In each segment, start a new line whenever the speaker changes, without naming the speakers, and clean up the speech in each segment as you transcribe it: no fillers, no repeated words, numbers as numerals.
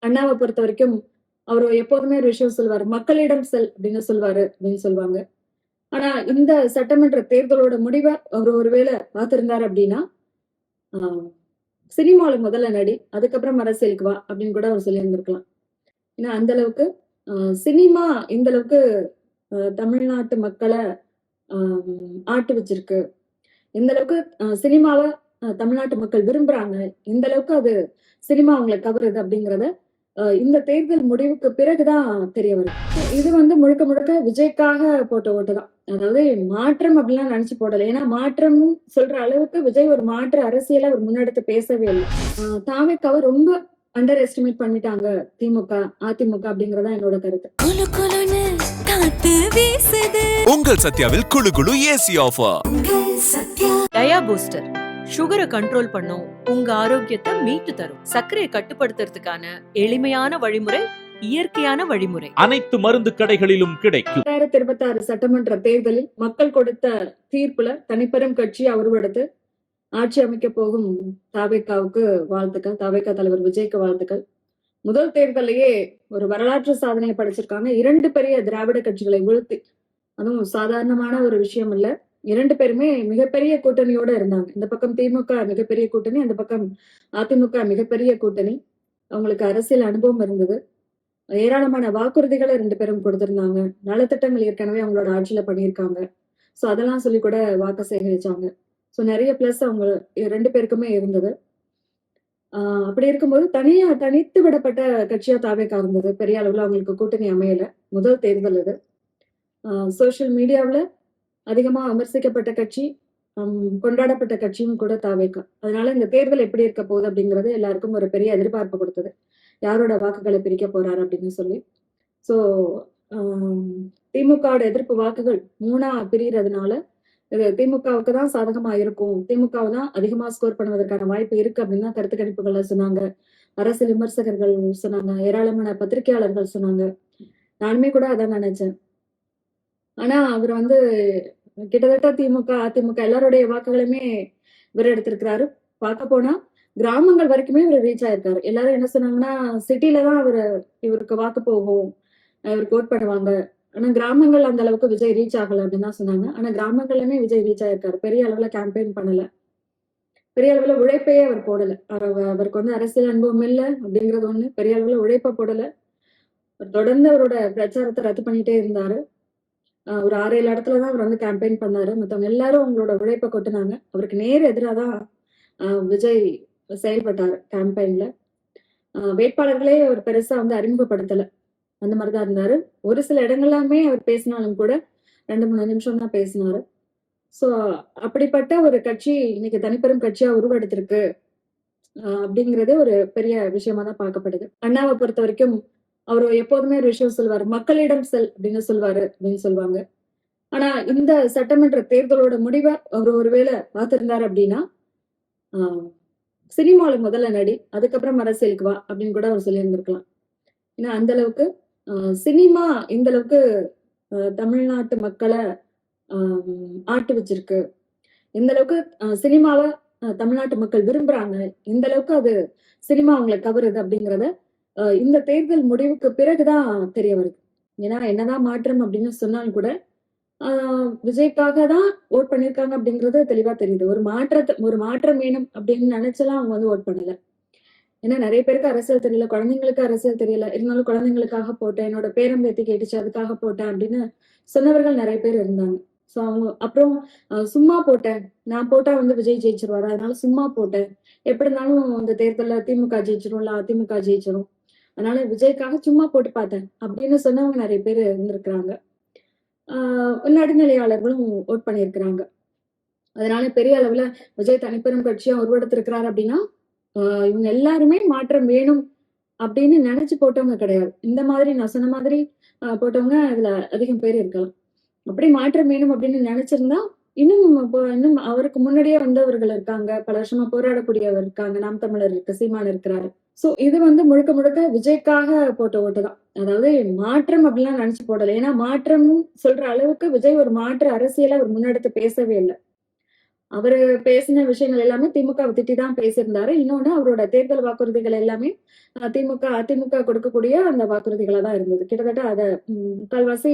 அண்ணாவை பொறுத்த வரைக்கும் அவர் எப்போதுமே ஒரு விஷயம் சொல்லுவாரு, மக்களிடம் செல் அப்படின்னு சொல்லுவாரு அப்படின்னு சொல்லுவாங்க. ஆனா இந்த சட்டமன்ற தேர்தலோட முடிவை அவர் ஒருவேளை பார்த்திருந்தாரு அப்படின்னா, சினிமால முதல்ல நடி, அதுக்கப்புறம் அரசியலுக்கு வா அப்படின்னு கூட அவர் சொல்லியிருந்திருக்கலாம். ஏன்னா அந்த அளவுக்கு சினிமா இந்த அளவுக்கு தமிழ்நாட்டு மக்களை ஆட்டு வச்சிருக்கு. எந்த அளவுக்கு சினிமாவை தமிழ்நாட்டு மக்கள் விரும்புறாங்க, எந்த அளவுக்கு அது சினிமா அவங்களை கவருது அப்படிங்கிறத இந்த தேர்தல் முடிவுக்கு பிறகுதான் தெரிய வருது. இது வந்து முழுக்க முழுக்க விஜய்க்காக போட்ட ஓட்டு தான். அதாவது மாற்றம் அப்படிலாம் நினைச்சு போடல. ஏன்னா மாற்றம் சொல்ற அளவுக்கு விஜய் ஒரு மாற்று அரசியலை அவர் முன்னெடுத்து பேசவே இல்லை. தாவேக்காவை ரொம்ப அண்டர் எஸ்டிமேட் பண்ணிட்டாங்க திமுக, அதிமுக அப்படிங்கறதா என்னோட கருத்து.
உங்கள் சத்யாவில் குளு குளு ஏசி ஆஃபர்.
டயா பூஸ்டர் சுகரை கண்ட்ரோல் பண்ணும், உங்க ஆரோக்கியத்தை மீட்டு தரும். சர்க்கரையை கட்டுப்படுத்துறதுக்கான எளிமையான வழிமுறை, இயற்கையான வழிமுறை.
அனைத்து மருந்து கடைகளிலும் கிடைக்கும்.
2026 சட்டமன்ற தேர்தலில் மக்கள் கொடுத்த தீர்ப்புல தனிப்பெரும் கட்சியை உருவெடுத்து ஆட்சி அமைக்க போகும் தாவேக்காவுக்கு வாழ்த்துக்கள். தாவேக்கா தலைவர் விஜய்க்கு வாழ்த்துக்கள். முதல் தேர்தலையே ஒரு வரலாற்று சாதனையை படைச்சிருக்காங்க. 2 பெரிய திராவிட கட்சிகளை வீழ்த்தி, அதுவும் சாதாரணமான ஒரு விஷயம் இல்ல. 2 பேருமே மிகப்பெரிய கூட்டணியோட இருந்தாங்க. இந்த பக்கம் திமுக மிகப்பெரிய கூட்டணி, அந்த பக்கம் அதிமுக மிகப்பெரிய கூட்டணி. அவங்களுக்கு அரசியல் அனுபவம் இருந்தது. ஏராளமான வாக்குறுதிகளை 2 பேரும் கொடுத்திருந்தாங்க. நலத்திட்டங்கள் ஏற்கனவே அவங்களோட ஆட்சியில பண்ணியிருக்காங்க. சோ அதெல்லாம் சொல்லி கூட வாக்கு சேகரிச்சாங்க. சோ நிறைய பிளஸ் அவங்க 2 பேருக்குமே இருந்தது. அப்படி இருக்கும்போது தனித்து விடப்பட்ட கட்சியா தாவேக்கா இருந்தது. பெரிய அளவுல அவங்களுக்கு கூட்டணி அமையல. முதல் தேர்தல் இது. சோசியல் மீடியாவுல அதிகமா விமர்சிக்கப்பட்ட கட்சி, கொண்டாடப்பட்ட கட்சியும் கூட தாவேக்கா. அதனால இந்த தேர்தல் எப்படி இருக்க போகுது அப்படிங்கிறது எல்லாருக்கும் ஒரு பெரிய எதிர்பார்ப்பு கொடுத்தது. யாரோட வாக்குகளை பிரிக்க போறாரு அப்படின்னு சொல்லி. சோ திமுகவோட எதிர்ப்பு வாக்குகள் 3ஆ பிரியறதுனால திமுகவுக்கு தான் சாதகமா இருக்கும், திமுகவை தான் அதிகமா ஸ்கோர் பண்ணுவதற்கான வாய்ப்பு இருக்கு அப்படின்னு தான் கருத்து கணிப்புகள்ல சொன்னாங்க. அரசியல் விமர்சகர்கள் சொன்னாங்க, ஏராளமான பத்திரிகையாளர்கள் சொன்னாங்க. நானுமே கூட அதான் நினைச்சேன். ஆனா அவர் வந்து கிட்டத்தட்ட திமுக, அதிமுக எல்லாருடைய வாக்குகளுமே இவர் எடுத்திருக்கிறாரு. பார்க்க போனா கிராமங்கள் வரைக்குமே இவர் ரீச் ஆயிருக்காரு. எல்லாரும் என்ன சொன்னாங்கன்னா, சிட்டில தான் இவருக்கு வாக்கு போகும், இவருக்கு ஓட் பண்ணுவாங்க. ஆனா கிராமங்கள் அந்த அளவுக்கு விஜய் ரீச் ஆகல அப்படின்னு தான் சொன்னாங்க. ஆனா கிராமங்கள்லயுமே விஜய் ரீச் ஆயிருக்காரு. பெரிய அளவுல கேம்பெயின் பண்ணல, பெரிய அளவுல உழைப்பையே அவர் போடல. அவருக்கு வந்து அரசியல் அனுபவம் இல்லை அப்படிங்கிறது ஒண்ணு. பெரிய அளவுல உழைப்ப போடல. தொடர்ந்து அவரோட பிரச்சாரத்தை ரத்து பண்ணிட்டே இருந்தாரு. ஒரு 6-7 இடத்துலதான் அவர் வந்து கேம்பெயின் பண்ணாரு. மத்தவங்க எல்லாரும் அவங்களோட உழைப்பை கொட்டுனாங்க. அவருக்கு நேர் எதிராக தான் விஜய் செயல்பட்டாரு கேம்பெயின்ல. வேட்பாளர்களே அவர் பெருசா வந்து அறிமுகப்படுத்தல. அந்த மாதிரிதான் இருந்தாரு. ஒரு சில இடங்கள்லாமே அவர் பேசினாலும் கூட 2-3 நிமிஷம் தான் பேசினாரு. சோ அப்படிப்பட்ட ஒரு கட்சி இன்னைக்கு தனிப்பெரும் கட்சியா உருவெடுத்திருக்கு அப்படிங்கிறது ஒரு பெரிய விஷயமா தான் பார்க்கப்படுது. அண்ணாவை பொறுத்த வரைக்கும் அவர் எப்போதுமே ஒரு விஷயம் சொல்லுவாரு, மக்களிடம் செல் அப்படின்னு சொல்லுவாரு அப்படின்னு சொல்லுவாங்க. ஆனா இந்த சட்டமன்ற தேர்தலோட முடிவை அவர் ஒருவேளை பார்த்திருந்தாரு அப்படின்னா, சினிமால முதல்ல நடி, அதுக்கப்புறம் அரசியலுக்கு வா அப்படின்னு கூட அவர் சொல்லியிருந்திருக்கலாம். ஏன்னா அந்த அளவுக்கு சினிமா இந்த அளவுக்கு தமிழ்நாட்டு மக்களை ஆட்டு வச்சிருக்கு, எந்த அளவுக்கு சினிமாவை தமிழ்நாட்டு மக்கள் விரும்புறாங்க, எந்த அளவுக்கு அது சினிமா அவங்களை கவருது அப்படிங்கிறத இந்த தேர்தல் முடிவுக்கு பிறகுதான் தெரிய வருது. ஏன்னா என்னதான் மாற்றம் அப்படின்னு சொன்னாலும் கூட விஜய்க்காக தான் ஓட் பண்ணிருக்காங்க அப்படிங்கிறது தெளிவா தெரியுது. ஒரு மாற்றம் வேணும் அப்படின்னு நினைச்செல்லாம் அவங்க வந்து ஓட் பண்ணல. ஏன்னா நிறைய பேருக்கு அரசியல் தெரியல, குழந்தைங்களுக்கு அரசியல் தெரியல, இருந்தாலும் குழந்தைங்களுக்காக போட்டேன், என்னோட பேரம் பேத்தி கேட்டுச்சு அதுக்காக போட்டேன் அப்படின்னு சொன்னவர்கள் நிறைய பேர் இருந்தாங்க. சோ அவங்க அப்புறம் சும்மா போட்டேன், நான் போட்டா வந்து விஜய் ஜெயிச்சிருவாரு, அதனால சும்மா போட்டேன், எப்படி இருந்தாலும் இந்த தேர்தல்ல திமுக ஜெயிச்சிரும், இல்ல அதிமுக ஜெயிச்சிரும், அதனால விஜய்க்காக சும்மா போட்டு பார்த்தேன் அப்படின்னு சொன்னவங்க நிறைய பேர் இருந்திருக்கிறாங்க. நடுநிலையாளர்களும் ஓட் பண்ணியிருக்கிறாங்க. அதனால பெரிய அளவுல விஜய் தனிப்பெரும் கட்சியா உருவெடுத்திருக்கிறாரு அப்படின்னா, இவங்க எல்லாருமே மாற்றம் வேணும் அப்படின்னு நினைச்சு போட்டவங்க கிடையாது. இந்த மாதிரி நான் சொன்ன மாதிரி போட்டவங்க இதுல அதிகம் பேர் இருக்கலாம். அப்படி மாற்றம் வேணும் அப்படின்னு நினைச்சிருந்தா இன்னும் அவருக்கு முன்னாடியே வந்தவர்கள் இருக்காங்க, பல வருஷமா போராடக்கூடியவர் இருக்காங்க, நாம் தமிழர் இருக்கு, சீமான் இருக்கிறாரு. சோ இது வந்து முழுக்க முழுக்க விஜய்க்காக போட்ட ஓட்டு தான். அதாவது மாற்றம் அப்படிலாம் நினைச்சு போடல. ஏன்னா மாற்றம் சொல்ற அளவுக்கு விஜய் ஒரு மாற்று அரசியலை அவர் முன்னெடுத்து பேசவே இல்லை. அவரு பேசின விஷயங்கள் எல்லாமே திமுகவை திட்டி தான் பேசியிருந்தாரு. இன்னொன்னு அவரோட தேர்தல் வாக்குறுதிகள் எல்லாமே அதிமுக கொடுக்கக்கூடிய அந்த வாக்குறுதிகளா தான் இருந்தது. கிட்டத்தட்ட அத முக்கால்வாசி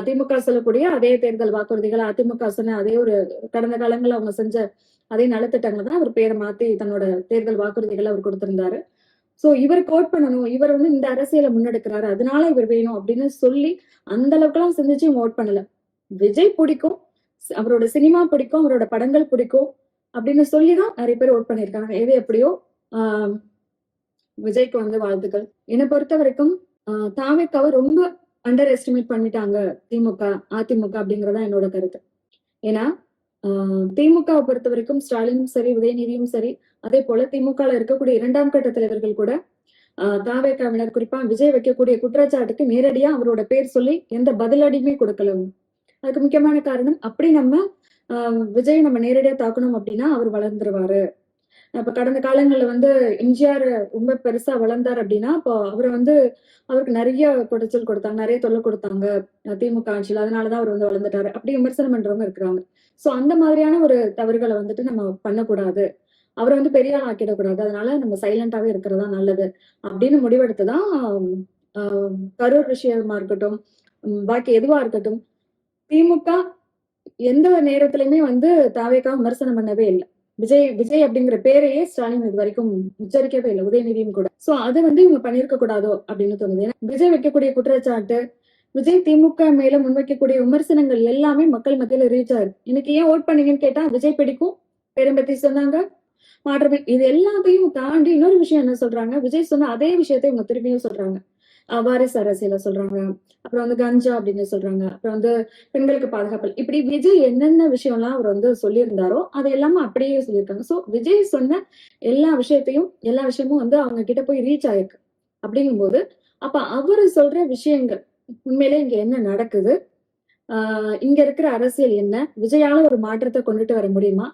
திமுக சொல்லக்கூடிய அதே தேர்தல் வாக்குறுதிகள், அதிமுக சொன்ன அதே ஒரு கடந்த காலங்கள்ல அவங்க செஞ்ச அதே நலத்திட்டங்களை தான் அவர் பேரை மாத்தி தன்னோட தேர்தல் வாக்குறுதிகளை அவர் கொடுத்திருந்தாரு. சோ இவர் கோட் பண்ணணும், இவர் வந்து இந்த அரசியலை முன்னெடுக்கிறாரு, அதனால இவர் வேணும் அப்படின்னு சொல்லி அந்த அளவுக்கு எல்லாம் சிந்திச்சு ஓட் பண்ணல. விஜய் பிடிக்கும், அவரோட சினிமா பிடிக்கும், அவரோட படங்கள் பிடிக்கும் அப்படின்னு சொல்லிதான் நிறைய பேர் ஓட் பண்ணிருக்காங்க. எது எப்படியோ ஆஹ் விஜய்க்கு வந்து வாழ்த்துக்கள். என்னை பொறுத்த வரைக்கும் தாவேக்காவை ரொம்ப அண்டர் எஸ்டிமேட் பண்ணிட்டாங்க திமுக, அதிமுக அப்படிங்கறதா என்னோட கருத்து. ஏன்னா திமுகவை பொறுத்த வரைக்கும் ஸ்டாலினும் சரி, உதயநிதியும் சரி, அதே போல திமுக இருக்கக்கூடிய 2ஆம் கட்ட தலைவர்கள் கூட தாவேக்காவினர் குறிப்பா விஜய் வைக்கக்கூடிய குற்றச்சாட்டுக்கு நேரடியா அவரோட பேர் சொல்லி எந்த பதிலடியுமே கொடுக்கல. அதுக்கு முக்கியமான காரணம், அப்படி நம்ம விஜய் நம்ம நேரடியா தாக்கணும் அப்படின்னா அவர் வளர்ந்துருவாரு. இப்ப கடந்த காலங்கள்ல வந்து எம்ஜிஆர் ரொம்ப பெருசா வளர்ந்தார் அப்படின்னா, அப்போ அவருக்கு நிறைய குடைச்சல் கொடுத்தாங்க, நிறைய தொல்லை கொடுத்தாங்க திமுக ஆட்சியில். அதனாலதான் அவர் வந்து வளர்ந்துட்டாரு அப்படி விமர்சனம் பண்றவங்க இருக்கிறாங்க. சோ அந்த மாதிரியான ஒரு தவறுகளை வந்துட்டு நம்ம பண்ணக்கூடாது, அவரை வந்து பெரிய ஆள் ஆக்கிடக்கூடாது, அதனால நம்ம சைலண்டாவே இருக்கிறதா நல்லது அப்படின்னு முடிவெடுத்துதான் கரூர் விஷயமா இருக்கட்டும், பாக்கி எதுவா இருக்கட்டும், திமுக எந்த நேரத்திலுமே வந்து தாவேக்கா விமர்சனம் பண்ணவே இல்லை. விஜய் அப்படிங்கிற பேரையே ஸ்டாலின் இது வரைக்கும் உச்சரிக்கவே இல்லை, உதயநிதியும் கூட. சோ அது வந்து இவங்க பண்ணிருக்க கூடாதோ அப்படின்னு தோணுது. ஏன்னா விஜய் வைக்கக்கூடிய குற்றச்சாட்டு, விஜய் திமுக மேல முன்வைக்கக்கூடிய விமர்சனங்கள் எல்லாமே மக்கள் மத்தியில ரீச் ஆயிருக்கு. இன்னைக்கு ஏன் ஓட் பண்ணீங்கன்னு கேட்டா விஜய் பிடிக்கும், பேரம் பத்தி சொன்னாங்க, மாற்றமே. இது எல்லாத்தையும் தாண்டி இன்னொரு விஷயம் என்ன சொல்றாங்க, விஜய் சொன்ன அதே விஷயத்த இவங்க திரும்பியும் சொல்றாங்க. வாரிசு அரசியல சொல்றாங்க, அப்புறம் வந்து கஞ்சா அப்படின்னு சொல்றாங்க, அப்புறம் வந்து பெண்களுக்கு பாதுகாப்பு, இப்படி விஜய் என்னென்ன விஷயம்லாம் அவர் வந்து சொல்லியிருந்தாரோ அது எல்லாமே அப்படியே சொல்லியிருக்காங்க. சோ விஜய் சொன்ன எல்லா விஷயமும் வந்து அவங்க கிட்ட போய் ரீச் ஆயிருக்கு. அப்படிங்கும்போது அப்ப அவரு சொல்ற விஷயங்கள் உண்மையிலே இங்க என்ன நடக்குது, இங்க இருக்கிற அரசியல் என்ன, விஜயால ஒரு மாற்றத்தை கொண்டுட்டு வர முடியுமா,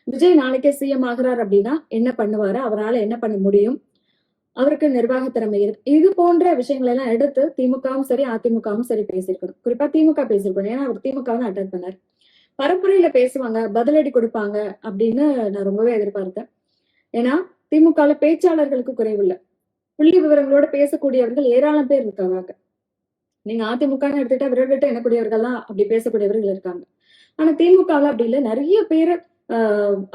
விஜய் நாளைக்கே சிஎம் ஆகிறார் அப்படின்னா என்ன பண்ணுவாரு, அவரால் என்ன பண்ண முடியும், அவருக்கு நிர்வாக திறமை இருக்கு, இது போன்ற விஷயங்கள் எல்லாம் எடுத்து திமுகவும் சரி அதிமுகவும் சரி பேசியிருக்கணும். குறிப்பா திமுக பேசியிருக்கணும். ஏன்னா அவர் திமுக அட்டாக் பண்ணாரு. பரப்புரையில பேசுவாங்க, பதிலடி கொடுப்பாங்க அப்படின்னு நான் ரொம்பவே எதிர்பார்த்தேன். ஏன்னா திமுகல பேச்சாளர்களுக்கு குறைவில்லை, புள்ளி விவரங்களோட பேசக்கூடியவர்கள் ஏராளம் பேர் இருக்காங்க. நீங்க அதிமுக எடுத்துட்டா விரல் விட்டு எண்ணக்கூடியவர்கள் தான் அப்படி பேசக்கூடியவர்கள் இருக்காங்க. ஆனா திமுகல அப்படி இல்லை, நிறைய பேர்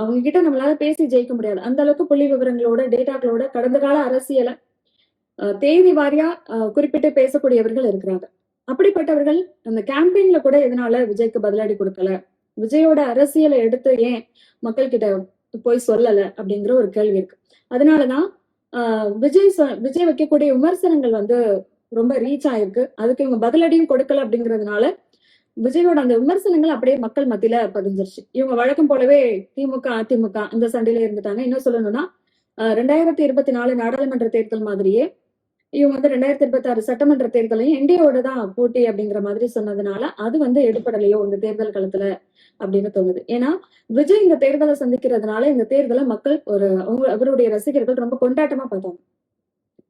அவங்க கிட்ட நம்மளால பேசி ஜெயிக்க முடியாது. அந்த அளவுக்கு புள்ளி விவரங்களோட, டேட்டாக்களோட, கடந்த கால அரசியலை தேதி வாரியா குறிப்பிட்டு பேசக்கூடியவர்கள் இருக்கிறாங்க. அப்படிப்பட்டவர்கள் அந்த கேம்பெயின்ல கூட எதனால விஜய்க்கு பதிலடி கொடுக்கல, விஜயோட அரசியலை எடுத்து ஏன் மக்கள் கிட்ட போய் சொல்லல அப்படிங்கிற ஒரு கேள்வி இருக்கு. அதனாலதான் விஜய் வைக்கக்கூடிய விமர்சனங்கள் வந்து ரொம்ப ரீச் ஆயிருக்கு. அதுக்கு இவங்க பதிலடியும் கொடுக்கல அப்படிங்கிறதுனால விஜயோட அந்த விமர்சனங்கள் அப்படியே மக்கள் மத்தியில பதிஞ்சிருச்சு. இவங்க வழக்கம் போலவே திமுக அதிமுக இந்த சண்டையில இருந்துட்டாங்க. இன்னும் சொல்லணும்னா 2024 நாடாளுமன்ற தேர்தல் மாதிரியே இவங்க வந்து 2026 சட்டமன்ற தேர்தலையும் என்டிஏவோட தான் போட்டி அப்படிங்கிற மாதிரி சொன்னதுனால அது வந்து எடுபடலையோ இந்த தேர்தல் களத்துல அப்படின்னு தோணுது. ஏன்னா விஜய் இந்த தேர்தலை சந்திக்கிறதுனால இந்த தேர்தலை மக்கள் அவருடைய ரசிகர்கள் ரொம்ப கொண்டாட்டமா பார்த்தாங்க.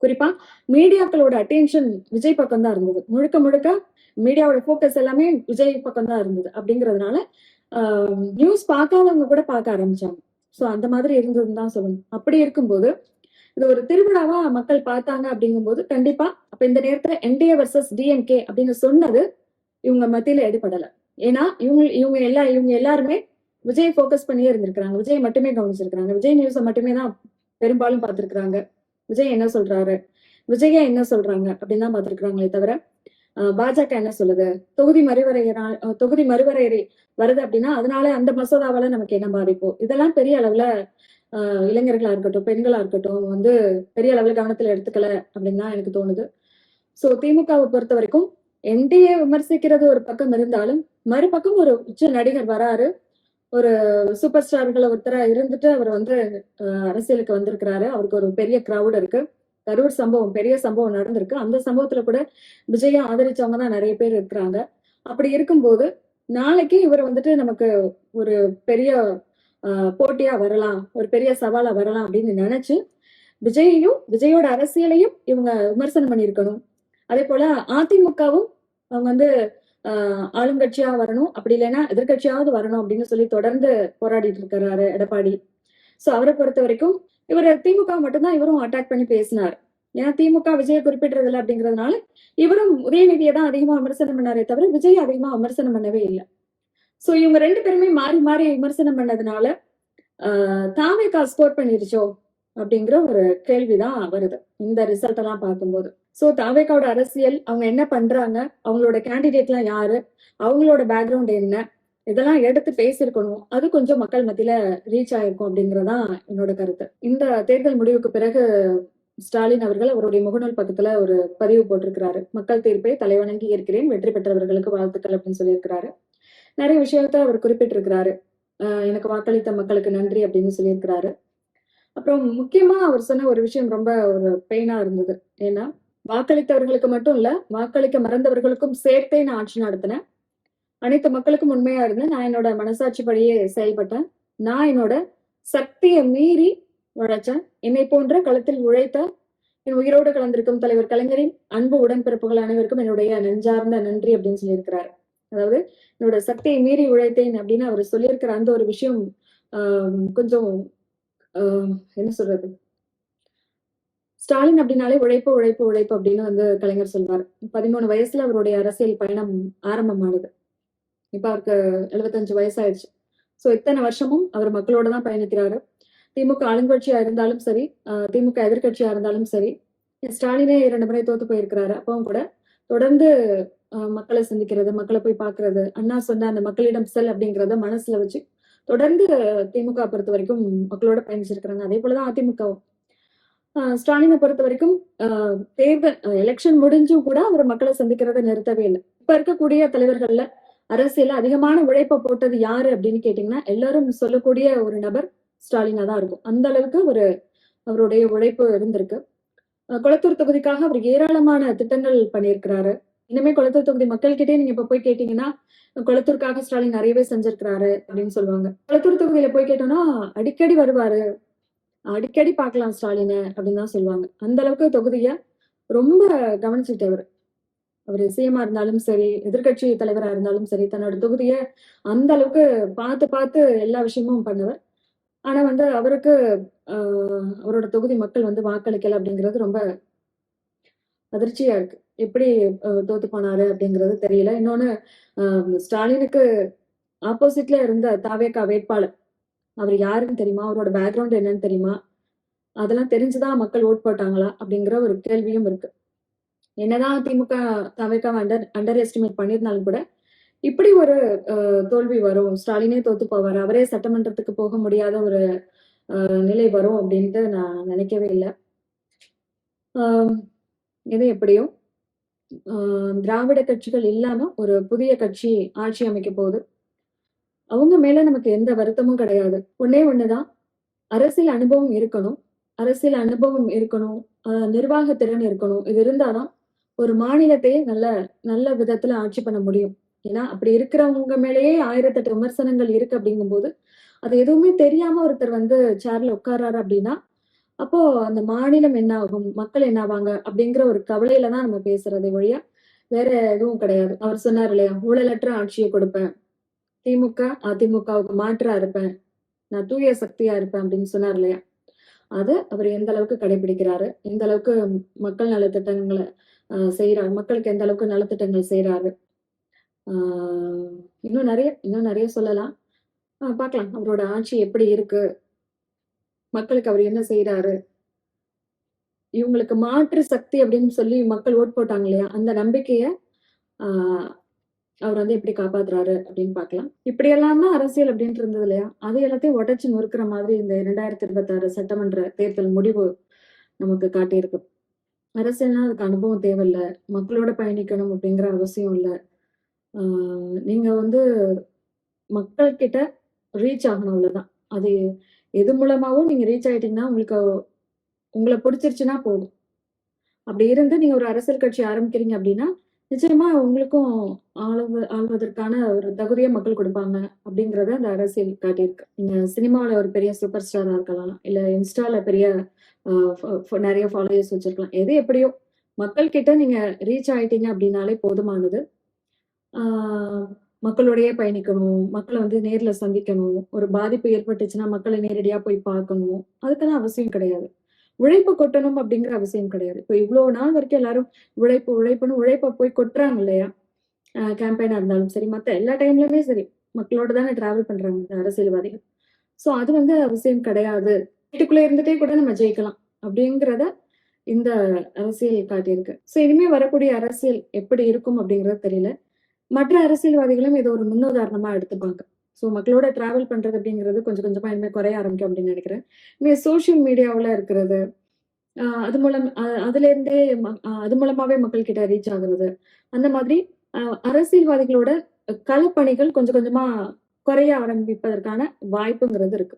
குறிப்பா மீடியாக்களோட அட்டென்ஷன் விஜய் பக்கம் தான் இருந்தது. முழுக்க முழுக்க மீடியாவோட போக்கஸ் எல்லாமே விஜய் பக்கம் தான் இருந்தது. அப்படிங்கிறதுனால நியூஸ் பார்க்காதவங்க கூட பார்க்க ஆரம்பிச்சாங்க. சோ அந்த மாதிரி இருந்ததுன்னு தான் சொல்லணும். அப்படி இருக்கும்போது இது ஒரு திருவிழாவா மக்கள் பார்த்தாங்க. அப்படிங்கும்போது கண்டிப்பா அப்ப இந்த நேரத்துல என்டிஏ வர்சஸ் டிஎம்கே அப்படின்னு சொன்னது இவங்க மத்தியில எடுபடல. ஏன்னா இவங்க எல்லாருமே விஜய் போக்கஸ் பண்ணியே இருந்திருக்கிறாங்க, விஜய் மட்டுமே கவனிச்சிருக்காங்க, விஜய் நியூஸை மட்டுமே தான் பெரும்பாலும் பார்த்திருக்கிறாங்க. விஜய் என்ன சொல்றாரு, விஜயா என்ன சொல்றாங்க அப்படின்னு தான் பார்த்திருக்கிறாங்களே தவிர பாஜக என்ன சொல்லுது, தொகுதி மறுவரையறை வருது அப்படின்னா அதனால அந்த மசோதாவால நமக்கு என்ன பாதிப்போ, இதெல்லாம் பெரிய அளவுல இளைஞர்களா இருக்கட்டும், பெண்களா இருக்கட்டும் வந்து பெரிய அளவுல கவனத்துல எடுத்துக்கல அப்படின்னு தான் எனக்கு தோணுது. சோ திமுகவை பொறுத்த வரைக்கும் என்டிஏ விமர்சிக்கிறது ஒரு பக்கம் இருந்தாலும் மறுபக்கம் ஒரு உச்ச நடிகர் வராரு, ஒரு சூப்பர் ஸ்டார்களை ஒருத்தரா இருந்துட்டு அவர் வந்து அரசியலுக்கு வந்திருக்கிறாரு, அவருக்கு ஒரு பெரிய கிரௌட் இருக்கு. கரூர் சம்பவம் பெரிய சம்பவம் நடந்திருக்கு, அந்த சம்பவத்துல கூட விஜயா ஆதரிச்சவங்க தான் நிறைய பேர் இருக்கிறாங்க. அப்படி இருக்கும்போது நாளைக்கு இவர் வந்துட்டு நமக்கு ஒரு பெரிய போட்டியா வரலாம், ஒரு பெரிய சவாலா வரலாம் அப்படின்னு நினைச்சு விஜயோட அரசியலையும் இவங்க விமர்சனம் பண்ணியிருக்கணும். அதே போல அதிமுகவும் அவங்க வந்து ஆளுங்கட்சியா வரணும், அப்படி இல்லைன்னா எதிர்க்கட்சியாவது வரணும் அப்படின்னு சொல்லி தொடர்ந்து போராடிட்டு இருக்கிறாரு எடப்பாடி. சோ அவரை பொறுத்த வரைக்கும் இவர் திமுக மட்டும்தான் இவரும் அட்டாக் பண்ணி பேசினார். ஏன்னா திமுக விஜயை குறிப்பிடுறது இல்லை அப்படிங்கிறதுனால இவரும் உதயநிதியை தான் அதிகமா விமர்சனம் பண்ணாரே தவிர விஜய் அதிகமா விமர்சனம் பண்ணவே இல்லை. சோ இவங்க 2 பேருமே மாறி மாறி விமர்சனம் பண்ணதுனால தாவேகா ஸ்கோர் பண்ணிருச்சோ அப்படிங்கிற ஒரு கேள்விதான் வருது இந்த ரிசல்ட் எல்லாம் பார்க்கும்போது. சோ தாவேகாவோட அரசியல், அவங்க என்ன பண்றாங்க, அவங்களோட கேண்டிடேட் எல்லாம் யாரு, அவங்களோட பேக்ரவுண்ட் என்ன, இதெல்லாம் எடுத்து பேசியிருக்கணும். அது கொஞ்சம் மக்கள் மத்தியில ரீச் ஆயிருக்கும் அப்படிங்கறதான் என்னோட கருத்து. இந்த தேர்தல் முடிவுக்கு பிறகு ஸ்டாலின் அவர்கள் அவருடைய முகநூல் பக்கத்துல ஒரு பதிவு போட்டிருக்கிறாரு. மக்கள் தீர்ப்பை தலைவணங்கி ஏற்கிறேன், வெற்றி பெற்றவர்களுக்கு வாழ்த்துக்கள் அப்படின்னு சொல்லியிருக்கிறாரு. நிறைய விஷயத்த அவர் குறிப்பிட்டிருக்கிறாரு. எனக்கு வாக்களித்த மக்களுக்கு நன்றி அப்படின்னு சொல்லியிருக்கிறாரு. அப்புறம் முக்கியமா அவர் சொன்ன ஒரு விஷயம் ரொம்ப ஒரு பெயினா இருந்தது. ஏன்னா வாக்களித்தவர்களுக்கு மட்டும் இல்ல, வாக்களிக்க மறந்தவர்களுக்கும் சேர்த்தே நான் ஆட்சி நடத்தினேன். அனைத்து மக்களுக்கும் உண்மையா இருந்தேன். நான் என்னோட மனசாட்சி படியே செயல்பட்டேன். நான் என்னோட சக்தியை மீறி உழைச்சேன். என்னை போன்ற களத்தில் உழைத்த என் உயிரோடு கலந்திருக்கும் தலைவர் கலைஞரின் அன்பு உடன்பிறப்புகள் அனைவருக்கும் என்னுடைய நெஞ்சார்ந்த நன்றி அப்படின்னு சொல்லியிருக்கிறாரு. அதாவது என்னோட சக்தியை மீறி உழைத்தேன் அப்படின்னு அவர் சொல்லியிருக்கிற அந்த ஒரு விஷயம் கொஞ்சம் என்ன சொல்றது, ஸ்டாலின் அப்படின்னாலே உழைப்பு உழைப்பு உழைப்பு அப்படின்னு வந்து கலைஞர் சொல்வார். 13 வயசுல அவருடைய அரசியல் பயணம் ஆரம்பமானது. இப்ப அவருக்கு 75 வயசாயிடுச்சு. சோ இத்தனை வருஷமும் அவர் மக்களோட தான் பயணிக்கிறாரு. திமுக ஆளுங்கட்சியா இருந்தாலும் சரி, திமுக எதிர்கட்சியா இருந்தாலும் சரி, ஸ்டாலினே 2 முறை தோத்து போயிருக்கிறாரு. அப்பவும் கூட தொடர்ந்து மக்களை சந்திக்கிறது, மக்களை போய் பாக்குறது, அண்ணா சொன்ன அந்த மக்களிடம் செல் அப்படிங்கிறத மனசுல வச்சு தொடர்ந்து திமுக பொறுத்த வரைக்கும் மக்களோட பயணிச்சிருக்கிறாங்க. அதே போலதான் அதிமுகவும். ஸ்டாலினை பொறுத்த வரைக்கும் தேர்தல் எலெக்ஷன் முடிஞ்சும் கூட அவர் மக்களை சந்திக்கிறத நிறுத்தவே இல்லை. இப்ப இருக்கக்கூடிய தலைவர்கள்ல அரசியல அதிகமான உழைப்பை போட்டது யாரு அப்படின்னு கேட்டீங்கன்னா எல்லாரும் சொல்லக்கூடிய ஒரு நபர் ஸ்டாலினா தான் இருக்கும். அந்த அளவுக்கு அவருடைய உழைப்பு இருந்திருக்கு. கொளத்தூர் தொகுதிக்காக அவர் ஏராளமான திட்டங்கள் பண்ணியிருக்கிறாரு. இனிமே கொளத்தூர் தொகுதி மக்கள்கிட்டே நீங்க இப்ப போய் கேட்டீங்கன்னா கொளத்தூருக்காக ஸ்டாலின் நிறையவே செஞ்சிருக்கிறாரு அப்படின்னு சொல்லுவாங்க. கொளத்தூர் தொகுதியில போய் கேட்டோம்னா அடிக்கடி வருவாரு, அடிக்கடி பார்க்கலாம் ஸ்டாலின் அப்படின்னு தான் சொல்லுவாங்க. அந்த அளவுக்கு தொகுதிய ரொம்ப கவனிச்சுட்டவர். அவர் சிஎம்மா இருந்தாலும் சரி, எதிர்கட்சி தலைவரா இருந்தாலும் சரி, தன்னோட தொகுதிய அந்த அளவுக்கு பார்த்து எல்லா விஷயமும் பண்ணவர். ஆனா வந்து அவருக்கு அவரோட தொகுதி மக்கள் வந்து வாக்களிக்கல அப்படிங்கிறது ரொம்ப அதிர்ச்சியா இருக்கு. எப்படி தோத்து போனாரு அப்படிங்கிறது தெரியல. இன்னொன்னு ஸ்டாலினுக்கு ஆப்போசிட்ல இருந்த தாவேகா வேட்பாளர் அவர் யாருன்னு தெரியுமா, அவரோட பேக்ரவுண்ட் என்னன்னு தெரியுமா, அதெல்லாம் தெரிஞ்சுதான் மக்கள் ஓட் போட்டாங்களா அப்படிங்கிற ஒரு கேள்வியும் இருக்கு. என்னதான் திமுக தாவேகாவை அண்டர் எஸ்டிமேட் பண்ணியிருந்தாலும் கூட இப்படி ஒரு தோல்வி வரும், ஸ்டாலினே தோத்து போவார், அவரே சட்டமன்றத்துக்கு போக முடியாத ஒரு நிலை வரும் அப்படின்ட்டு நான் நினைக்கவே இல்லை. எது எப்படியோ திராவிட கட்சிகள் இல்லாம ஒரு புதிய கட்சி ஆட்சி அமைக்க போகுது. அவங்க மேல நமக்கு எந்த வருத்தமும் கிடையாது. ஒன்னே ஒண்ணுதான், அரசியல் அனுபவம் இருக்கணும், நிர்வாக திறன் இருக்கணும். இது இருந்தாதான் ஒரு மாநிலத்தையே நல்ல விதத்துல ஆட்சி பண்ண முடியும். ஏன்னா அப்படி இருக்கிறவங்க மேலேயே 1008 விமர்சனங்கள் இருக்கு அப்படிங்கும்போது அது எதுவுமே தெரியாம ஒருத்தர் வந்து சேர்ல உட்கார்றாரு அப்படின்னா அப்போ அந்த மாநிலம் என்ன ஆகும், மக்கள் என்ன ஆவாங்க அப்படிங்கிற ஒரு கவலையில தான் நம்ம பேசுறதை ஒழிய வேற எதுவும் கிடையாது. அவர் சொன்னார் இல்லையா, ஊழலற்ற ஆட்சியை கொடுப்பேன், திமுக அதிமுகவுக்கு மாற்றா இருப்பேன், நான் தூய சக்தியா இருப்பேன் அப்படின்னு சொன்னார் இல்லையா, அது அவர் எந்த அளவுக்கு கடைபிடிக்கிறாரு, எந்த அளவுக்கு மக்கள் நலத்திட்டங்களை செய்யறாரு, மக்களுக்கு எந்த அளவுக்கு நலத்திட்டங்கள் செய்யறாரு, இன்னும் நிறைய சொல்லலாம். பார்க்கலாம் அவரோட ஆட்சி எப்படி இருக்கு, மக்களுக்கு அவர் என்ன செய்யறாரு, இவங்களுக்கு மாற்று சக்தி அப்படின்னு சொல்லி மக்கள் ஓட் போட்டாங்க இல்லையா, அந்த நம்பிக்கைய அவர் வந்து எப்படி காப்பாத்துறாரு அப்படின்னு பார்க்கலாம். இப்படியெல்லாம் தான் அரசியல் அப்படின்ட்டு இருந்தது இல்லையா, அது எல்லாத்தையும் உடைச்சு நொறுக்கிற மாதிரி இந்த 2026 சட்டமன்ற தேர்தல் முடிவு நமக்கு காட்டியிருக்கு. அரசியல்னா அதுக்கு அனுபவம் தேவையில்லை, மக்களோட பயணிக்கணும் அப்படிங்கிற அவசியம் இல்லை. நீங்க வந்து மக்கள் கிட்ட ரீச் ஆகணும், அவ்வளவுதான். அது எது மூலமாவும் நீங்க ரீச் ஆயிட்டீங்கன்னா உங்களை பிடிச்சிருச்சுன்னா போதும். அப்படி இருந்து நீங்க ஒரு அரசியல் கட்சி ஆரம்பிக்கிறீங்க அப்படின்னா நிச்சயமா உங்களுக்கும் ஆள்வதற்கான ஒரு தகுதியை மக்கள் கொடுப்பாங்க அப்படிங்கறத அந்த அரசியல் காட்டியிருக்கு. நீங்க சினிமாவில ஒரு பெரிய சூப்பர் ஸ்டாரா இருக்கலாம், இல்ல இன்ஸ்டால பெரிய நிறைய ஃபாலோவர்ஸ் வச்சிருக்கலாம். எது எப்படியோ மக்கள் கிட்ட நீங்க ரீச் ஆயிட்டீங்க அப்படின்னாலே போதுமானது. மக்களோடயே பயணிக்கணும், மக்களை வந்து நேர்ல சந்திக்கணும், ஒரு பாதிப்பு ஏற்பட்டுச்சுன்னா மக்களை நேரடியா போய் பார்க்கணும், அதுக்கெல்லாம் அவசியம் கிடையாது. உழைப்பு கொட்டணும் அப்படிங்கிற அவசியம் கிடையாது. இப்போ இவ்வளவு நாள் வரைக்கும் எல்லாரும் உழைப்புன்னு உழைப்ப போய் கொட்டுறாங்க இல்லையா? கேம்பெயினா இருந்தாலும் சரி, மத்த எல்லா டைம்லயுமே சரி, மக்களோட தானே டிராவல் பண்றாங்க இந்த அரசியல்வாதிகள். சோ அது வந்து அவசியம் கிடையாது. வீட்டுக்குள்ள இருந்துட்டே கூட நம்ம ஜெயிக்கலாம் அப்படிங்கிறத இந்த அரசியல் காட்டியிருக்கு. சோ இனிமே வரக்கூடிய அரசியல் எப்படி இருக்கும் அப்படிங்கிறது தெரியல. மற்ற அரசியல்வாதிகளும் இதை ஒரு முன்னுதாரணமா எடுத்துப்பாங்க. சோ மக்களோட டிராவல் பண்றது அப்படிங்கிறது கொஞ்சம் கொஞ்சமா இனிமே குறைய ஆரம்பிக்கும் அப்படின்னு நினைக்கிறேன். இனிமே சோசியல் மீடியாவுல இருக்கிறது, அது மூலம் அதுல இருந்தே அது மூலமாவே மக்கள் கிட்ட ரீச் ஆகுறது, அந்த மாதிரி அரசியல்வாதிகளோட களப்பணிகள் கொஞ்சம் கொஞ்சமா குறைய ஆரம்பிப்பதற்கான வாய்ப்புங்கிறது இருக்கு.